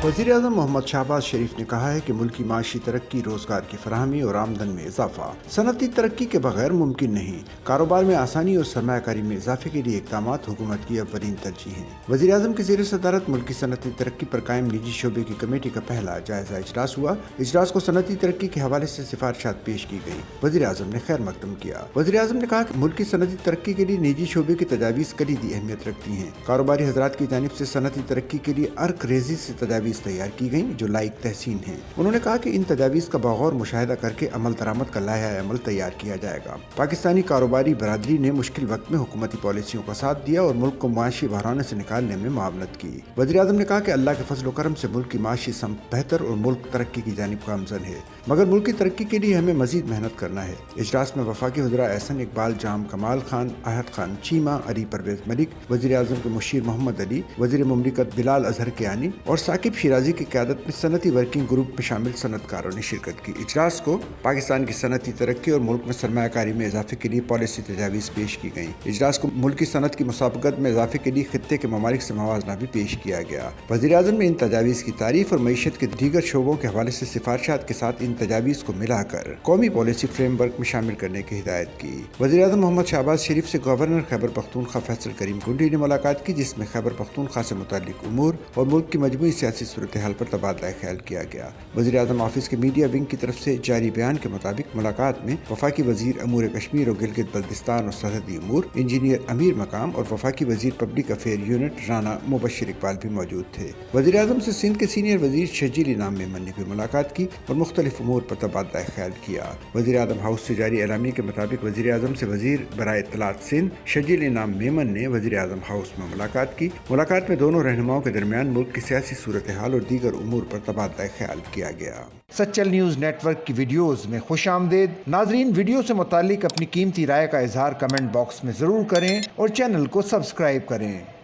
वज़ीर-ए-आज़म मोहम्मद शहबाज शरीफ ने कहा है कि मुल्की माशी तरक्की, रोज़गार की फराहमी और आमदन में इजाफा सनअती तरक्की के बगैर मुमकिन नहीं। कारोबार में आसानी और सरमायाकारी में इजाफे के लिए इक़दामात हुकूमत की अव्वलीन तरजीह हैं। वज़ीर-ए-आज़म के ज़ेर सदारत मुल्की सनअती तरक्की पर कायम निजी शोबे की कमेटी का पहला जायजा इजलास हुआ। इजलास को सनअती तरक्की के हवाले से सिफारिशात पेश की गई। वज़ीर-ए-आज़म ने खैर मकदम किया। वज़ीर-ए-आज़म ने कहा कि मुल्की सनअती तरक्की के लिए निजी शोबे की तजावीज़ कलीदी अहमियत रखती हैं। कारोबारी हज़रात की जानिब से सनअती तरक्की के लिए अर्क रेज़ी से तजावीज़ तैयार की गई जो लाइक तहसीन है। उन्होंने कहा कि इन तजावीज़ का बगौर मुशाहिदा करके अमल दरामद का लाया अमल तैयार किया जाएगा। पाकिस्तानी कारोबारी बरादरी ने मुश्किल वक्त में हुकूमती पॉलिसियों का साथ दिया और मुल्क को माशी बहरान से निकालने में मुआवनत की। वज़ीर-ए-आज़म ने कहा कि अल्लाह के फजल करम से मुल्क की माशी समत बेहतर और मुल्क तरक्की की जानिब गामज़न है, मगर मुल्क की तरक्की के लिए हमें मजीद मेहनत करना है। इजलास में वफाकी वज़रा एहसन इकबाल जाम, कमाल खान, आहद खान चीमा, अली परवेज मलिक, वज़ीर-ए-आज़म के मुशीर मोहम्मद अली, वज़ीर मुमलिकत बिलाल अजहर कियानी और साकिब शिराजी की क़यादत में सनअती वर्किंग ग्रुप में शामिल सनअतकारों ने शिरकत की। इजलास को पाकिस्तान की सनअती तरक्की और मुल्क में सरमायाकारी में इजाफे के लिए पॉलिसी तजावीज़ पेश की गई। इजलास को मुल्क की सनअत की मुसाबकत में इजाफे के लिए खित्ते के ममालिक से मवाजना भी पेश किया गया। वज़ीर-ए-आज़म ने इन तजावीज़ की तारीफ और मईशत के दीगर शोबों के हवाले से सिफारिशात के साथ इन तजावीज़ को मिलाकर कौमी पॉलिसी फ्रेमवर्क में शामिल करने की हिदायत की। वज़ीर-ए-आज़म मोहम्मद शहबाज शरीफ से गवर्नर खैबर पख्तूनख्वा फैसल करीम कुंडी ने मुलाकात की, जिसमें खैबर पख्तूनख्वा से मुताल्लिक उमूर और मुल्क की मजमूई सियासी सूरत हाल पर तबादला ख्याल किया गया। वज़ीर-ए-आज़म ऑफिस के मीडिया विंग की तरफ से जारी बयान के मुताबिक मुलाकात में वफाकी वज़ीर अमूर कश्मीर और गिलगित बल्तिस्तान और सरहदी उमूर इंजीनियर अमीर मकाम और वफाकी वज़ीर public affair unit Rana Mubashir Iqbal भी मौजूद थे। वज़ीर-ए-आज़म से सिंध के सीनियर वज़ीर शजील इनाम मेमन ने भी मुलाकात की और मुख्तलिफ उमूर पर तबादला ख्याल किया। वज़ीर-ए-आज़म हाउस से जारी एलामिया के मुताबिक वज़ीर-ए-आज़म से वज़ीर बराए इत्तलात सिंध शजील इनाम मेमन ने वज़ीर-ए-आज़म हाउस में मुलाकात की। मुलाकात में दोनों रहनुमाओं के दरमियान मुल्क की सियासी सूरत हाल और दीगर उमूर पर तबादला ख्याल किया गया। सच्चल न्यूज़ नेटवर्क की वीडियोज़ में खुश आमदेद। नाजरीन, वीडियो से मुतालिक अपनी कीमती राय का इजहार कमेंट बॉक्स में ज़रूर करें और चैनल को सब्सक्राइब करें।